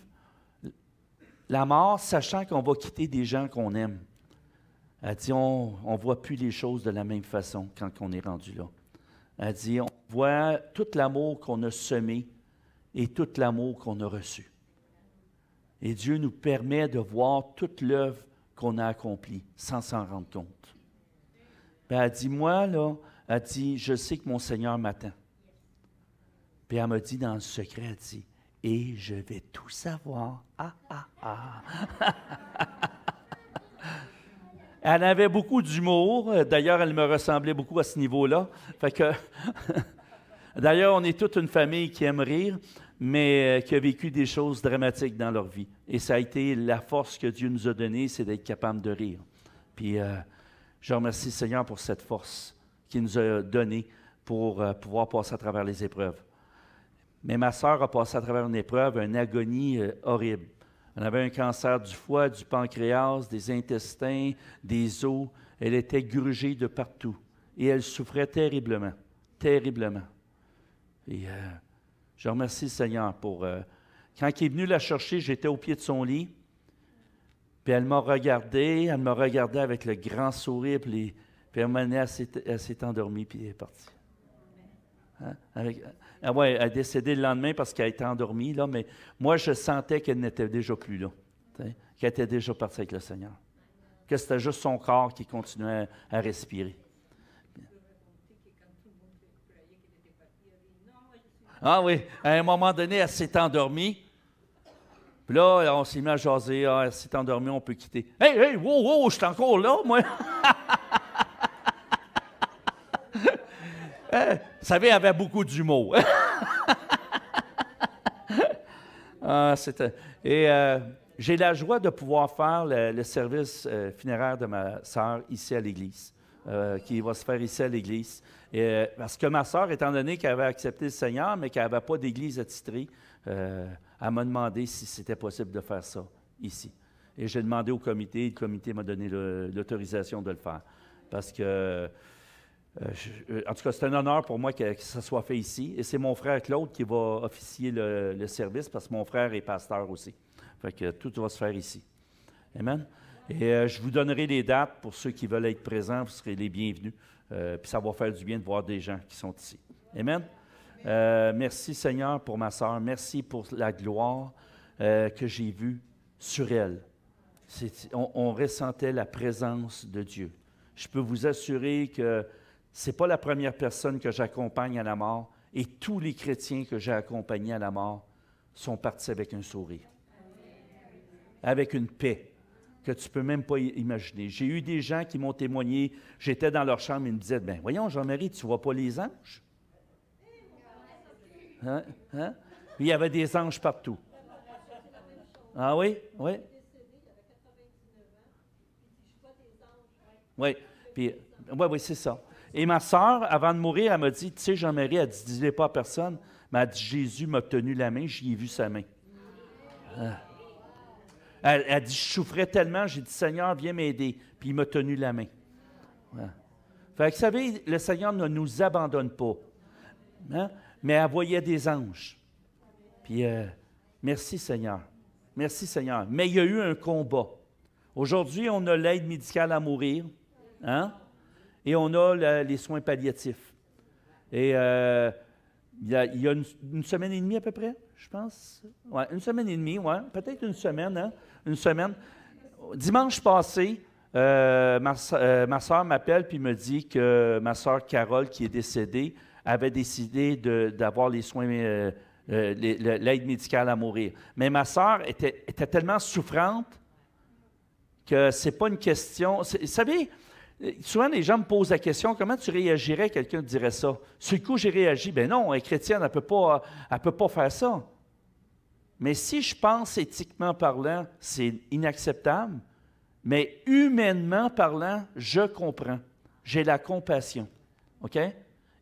la mort sachant qu'on va quitter des gens qu'on aime? Elle dit, on ne voit plus les choses de la même façon quand on est rendu là. Elle dit, on voit tout l'amour qu'on a semé et tout l'amour qu'on a reçu. Et Dieu nous permet de voir toute l'œuvre qu'on a accomplie sans s'en rendre compte. Puis elle dit, moi, là, elle dit, je sais que mon Seigneur m'attend. Puis elle m'a dit dans le secret, elle dit, et je vais tout savoir. Ah, ah, ah. Elle avait beaucoup d'humour. D'ailleurs, elle me ressemblait beaucoup à ce niveau-là. Fait que, d'ailleurs, on est toute une famille qui aime rire, mais qui a vécu des choses dramatiques dans leur vie. Et ça a été la force que Dieu nous a donnée, c'est d'être capable de rire. Puis, je remercie le Seigneur pour cette force qu'il nous a donnée pour pouvoir passer à travers les épreuves. Mais ma sœur a passé à travers une épreuve, une agonie horrible. Elle avait un cancer du foie, du pancréas, des intestins, des os. Elle était grugée de partout. Et elle souffrait terriblement, terriblement. Et je remercie le Seigneur pour... quand il est venu la chercher, j'étais au pied de son lit. Puis elle m'a regardé avec le grand sourire, puis elle m'a donné, elle s'est endormie, puis elle est partie. Hein? Ouais, elle est décédée le lendemain parce qu'elle était endormie, là, mais moi, je sentais qu'elle n'était déjà plus là, qu'elle était déjà partie avec le Seigneur, que c'était juste son corps qui continuait à respirer. Ah oui, à un moment donné, elle s'est endormie. Puis là, on s'est mis à jaser. Ah, elle s'est endormie, on peut quitter. Hey, hey, wow, wow, je suis encore là, moi. Vous savez, elle avait beaucoup d'humour. J'ai la joie de pouvoir faire le service funéraire de ma sœur ici à l'église, qui va se faire ici à l'église. Parce que ma sœur, étant donné qu'elle avait accepté le Seigneur, mais qu'elle n'avait pas d'église attitrée, elle m'a demandé si c'était possible de faire ça ici. Et j'ai demandé au comité, le comité m'a donné l'autorisation de le faire. Parce que, en tout cas, c'est un honneur pour moi que ça soit fait ici. Et c'est mon frère Claude qui va officier le service, parce que mon frère est pasteur aussi. Fait que tout va se faire ici. Amen. Et je vous donnerai les dates pour ceux qui veulent être présents, vous serez les bienvenus. Puis ça va faire du bien de voir des gens qui sont ici. Amen. Merci Seigneur pour ma sœur. Merci pour la gloire que j'ai vue sur elle. On ressentait la présence de Dieu. Je peux vous assurer que ce n'est pas la première personne que j'accompagne à la mort, et tous les chrétiens que j'ai accompagnés à la mort sont partis avec un sourire, avec une paix que tu ne peux même pas imaginer. J'ai eu des gens qui m'ont témoigné, j'étais dans leur chambre et ils me disaient, « Bien, voyons, Jean-Marie, tu ne vois pas les anges? » Hein? Hein? Puis il y avait des anges partout. Ah oui? Oui? Oui. Puis, oui, c'est ça. Et ma sœur, avant de mourir, elle m'a dit, tu sais, Jean-Marie, elle dit, dis-le pas à personne, mais elle dit, Jésus m'a tenu la main, j'y ai vu sa main. Elle dit, je souffrais tellement, j'ai dit, Seigneur, viens m'aider. Puis il m'a tenu la main. Ouais. Fait que, vous savez, le Seigneur ne nous abandonne pas. Hein? Mais elle voyait des anges. Puis, merci Seigneur. Merci Seigneur. Mais il y a eu un combat. Aujourd'hui, on a l'aide médicale à mourir. Hein? Et on a les soins palliatifs. Et il y a une semaine et demie à peu près, je pense. Ouais, une semaine et demie, ouais, peut-être une semaine. Hein? Une semaine. Dimanche passé, ma soeur m'appelle et me dit que ma soeur Carole, qui est décédée, avait décidé d'avoir les soins, l'aide médicale à mourir. Mais ma soeur était tellement souffrante que ce n'est pas une question. Vous savez, souvent les gens me posent la question, comment tu réagirais, quelqu'un te dirait ça. Sur le coup, j'ai réagi, bien non, elle est chrétienne, elle ne peut pas faire ça. Mais si je pense éthiquement parlant, c'est inacceptable, mais humainement parlant, je comprends. J'ai la compassion. OK?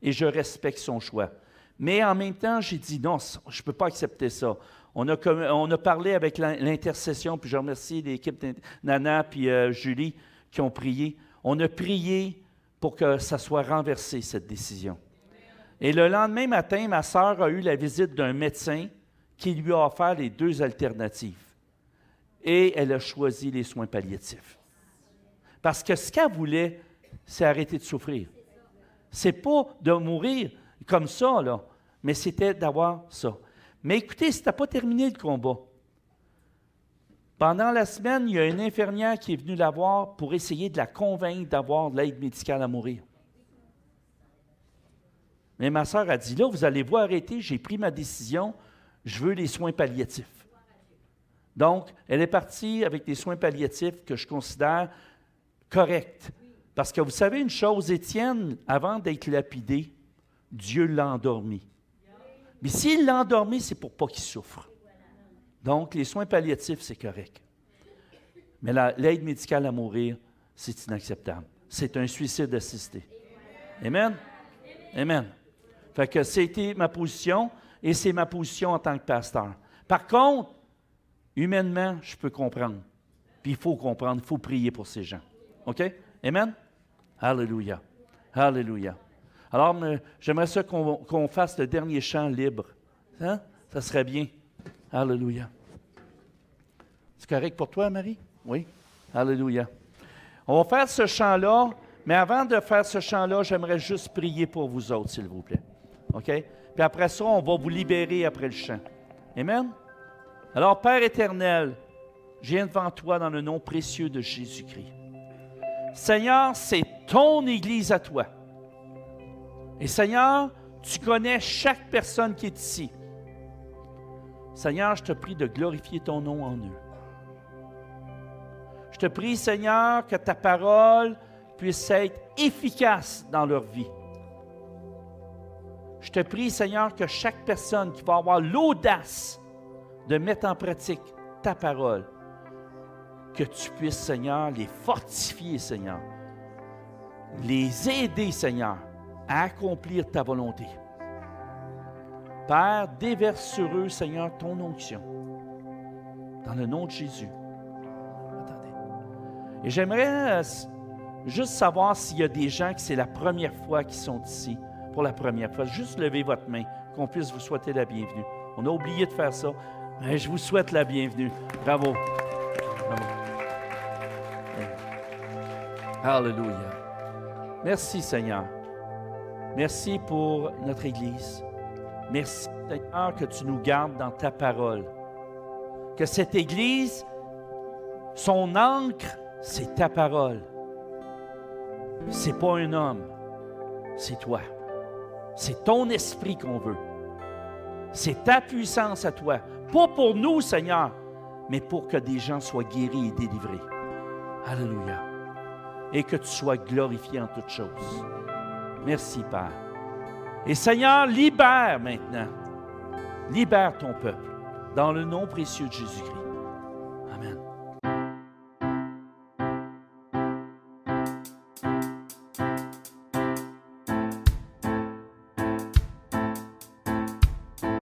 Et je respecte son choix. Mais en même temps, j'ai dit non, je ne peux pas accepter ça. On a parlé avec l'intercession, puis je remercie l'équipe de Nana et Julie qui ont prié. On a prié pour que ça soit renversé, cette décision. Et le lendemain matin, ma sœur a eu la visite d'un médecin qui lui a offert les 2 alternatives. Et elle a choisi les soins palliatifs. Parce que ce qu'elle voulait, c'est arrêter de souffrir. C'est pas de mourir comme ça, là, mais c'était d'avoir ça. Mais écoutez, ce n'était pas terminé le combat. Pendant la semaine, il y a une infirmière qui est venue la voir pour essayer de la convaincre d'avoir de l'aide médicale à mourir. Mais ma sœur a dit, là, vous allez vous arrêter, j'ai pris ma décision, je veux les soins palliatifs. Donc, elle est partie avec des soins palliatifs que je considère corrects. Parce que vous savez une chose, Étienne, avant d'être lapidé, Dieu l'a endormi. Mais s'il l'a endormi, c'est pour pas qu'il souffre. Donc, les soins palliatifs, c'est correct. Mais l'aide médicale à mourir, c'est inacceptable. C'est un suicide assisté. Amen? Amen. Fait que c'était ma position et c'est ma position en tant que pasteur. Par contre, humainement, je peux comprendre. Puis il faut comprendre, il faut prier pour ces gens. OK? Amen? Alléluia. Alléluia. Alors, j'aimerais ça qu'on fasse le dernier chant libre. Hein? Ça serait bien. Alléluia. C'est correct pour toi, Marie? Oui? Alléluia. On va faire ce chant-là, mais avant de faire ce chant-là, j'aimerais juste prier pour vous autres, s'il vous plaît. OK? Puis après ça, on va vous libérer après le chant. Amen? Alors, Père éternel, je viens devant toi dans le nom précieux de Jésus-Christ. Seigneur, c'est ton Église à toi. Et Seigneur, tu connais chaque personne qui est ici. Seigneur, je te prie de glorifier ton nom en eux. Je te prie, Seigneur, que ta parole puisse être efficace dans leur vie. Je te prie, Seigneur, que chaque personne qui va avoir l'audace de mettre en pratique ta parole, que tu puisses, Seigneur, les fortifier, Seigneur, les aider, Seigneur, à accomplir ta volonté. Père, déverse sur eux, Seigneur, ton onction. Dans le nom de Jésus. Attendez. Et j'aimerais juste savoir s'il y a des gens que c'est la première fois qui sont ici, pour la première fois. Juste levez votre main, qu'on puisse vous souhaiter la bienvenue. On a oublié de faire ça, mais je vous souhaite la bienvenue. Bravo. Bravo. Alléluia. Merci, Seigneur. Merci pour notre Église. Merci, Seigneur, que tu nous gardes dans ta parole. Que cette Église, son ancre, c'est ta parole. C'est pas un homme, c'est toi. C'est ton esprit qu'on veut. C'est ta puissance à toi. Pas pour nous, Seigneur, mais pour que des gens soient guéris et délivrés. Alléluia. Et que tu sois glorifié en toutes choses. Merci, Père. Et Seigneur, libère maintenant. Libère ton peuple dans le nom précieux de Jésus-Christ.